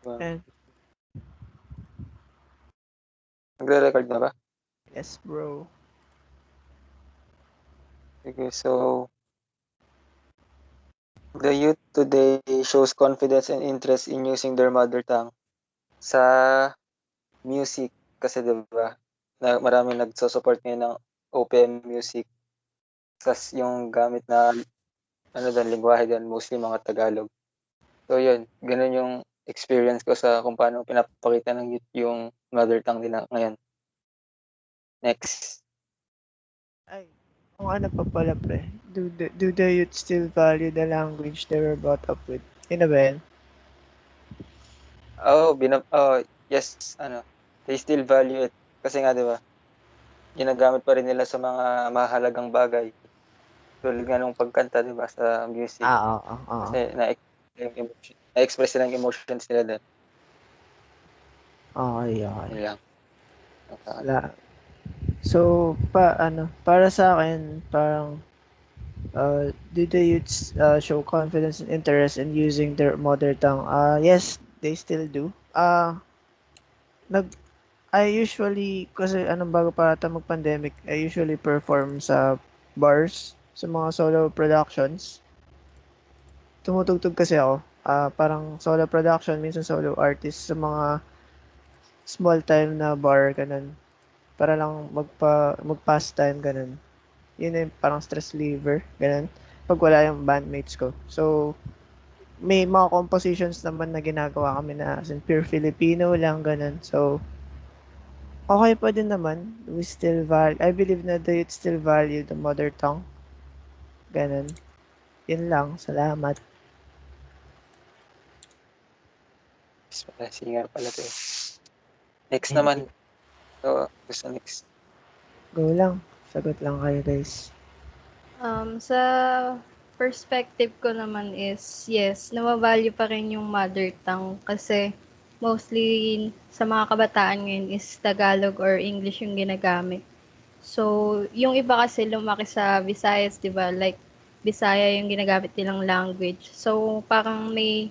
And Nagre-record na ba? yes, bro. Sige, so the youth today shows confidence and interest in using their mother tongue sa music kasi 'di ba? Na maraming nagso-support ngayon ng OPM music. Tas yung gamit na ano dun, lengguwahe dun mostly mga Tagalog. So yun, ganun yung experience ko sa kung paano pinapakita ng youth yung mother tongue nila ngayon. Next. Ay, kung ano pa pala pre, do the youth still value the language they were brought up with? Yun na ba yan? Yes, ano, they still value it kasi nga 'di ba, ginagamit pa rin nila sa mga mahahalagang bagay. Tulad nga nung pagkanta 'di ba sa music Oo. kasi na-express nila yung emotions nila dun, Okay. yun lang. Yung sa akin. La, so, para sa akin, parang, do the youths show confidence and interest in using their mother tongue? Yes, they still do. Nag, I usually, kasi bago pa ata mag-pandemic, I usually perform sa bars, sa mga solo productions. Tumutugtog kasi ako. Parang solo production, minsan solo artist sa mga small time na bar, ganun. Para lang mag-pass time, ganun. Yun yung parang stress reliever, ganun. Pag wala yung bandmates ko. So, may mga compositions naman na ginagawa kami na as in pure Filipino lang, ganun. So, okay pa din naman. I believe na they still value the mother tongue. Ganun. Yun lang. Salamat. Yes pala, singer pala 'to, eh. Next Thank naman, you. so gusto next. Go lang. Sagot lang kayo, guys. Sa perspective ko naman is, yes, nawa-value pa rin yung mother tongue kasi mostly sa mga kabataan ngayon is Tagalog or English yung ginagamit. So, yung iba kasi lumaki sa Visayas, 'di ba? Like Bisaya yung ginagamit nilang language. So, parang may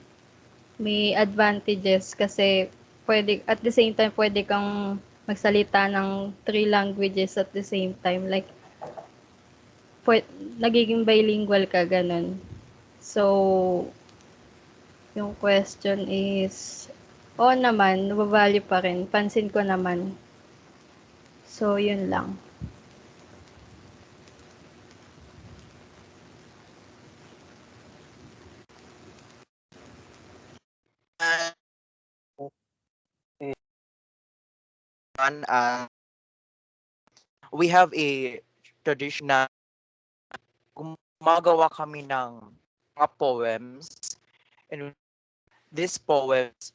advantages kasi pwede at the same time pwede kang magsalita ng three languages at the same time. Like pwe nagiging bilingual ka, gano'n. So, yung question is, oo naman, naba-value pa rin, pansin ko naman. So, yun lang. And Eh, one, we have a tradition na gumagawa kami ng mga poems, and these poems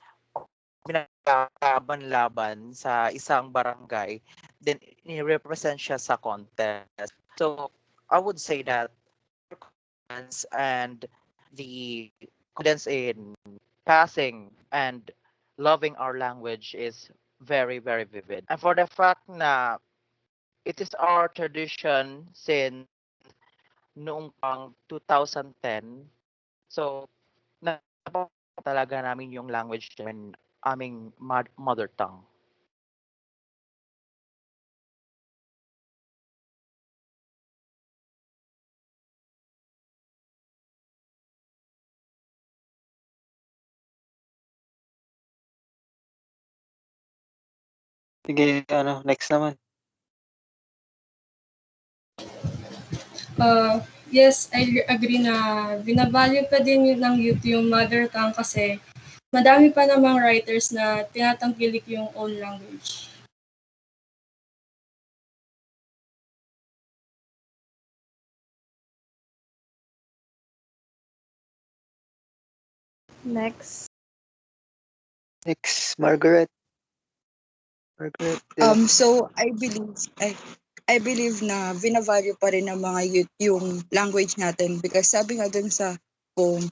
pinaglaban-laban sa isang barangay, then i-represent siya sa contest. So I would say that confidence and the confidence in passing and loving our language is very, very vivid. And for the fact na it is our tradition since noong pang 2010. So, talaga namin yung language namin, aming mother tongue. sige ano, next naman. Yes, I agree na binavalue pa din yun ng youth yung mother tongue kasi madami pa namang writers na tinatangkilik yung own language. Next. Next, Margaret. Margaret de la So I believe na bina-value pa rin ng mga youth yung language natin because sabi nga dun sa poem,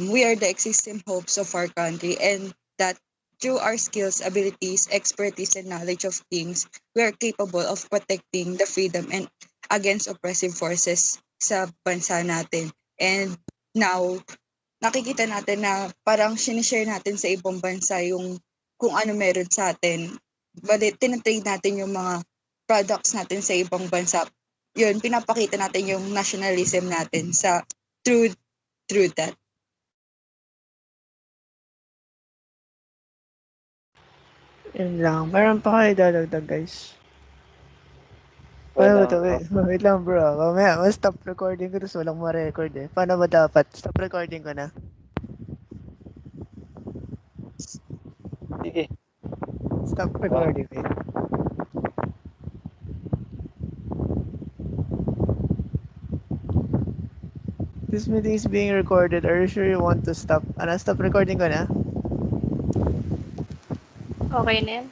we are the existing hopes of our country and that through our skills, abilities, expertise, and knowledge of things, we are capable of protecting the freedom and against oppressive forces sa bansa natin. And now, nakikita natin na parang sinishare natin sa ibang bansa yung kung ano meron sa atin. Bali, tinatrade natin yung mga products natin sa ibang bansa. Yun, pinapakita natin yung nationalism natin sa through that. Yun lang. Meron pa kayo dadagdag, guys. Wala Wait, wait lang bro. Mamaya, stop recording ko tapos walang ma-record eh. Paano ba dapat? Stop recording ko na. Sige. Stop recording. Wait. This meeting is being recorded. Are you sure you want to stop? Stop recording ko na? Okay na yan.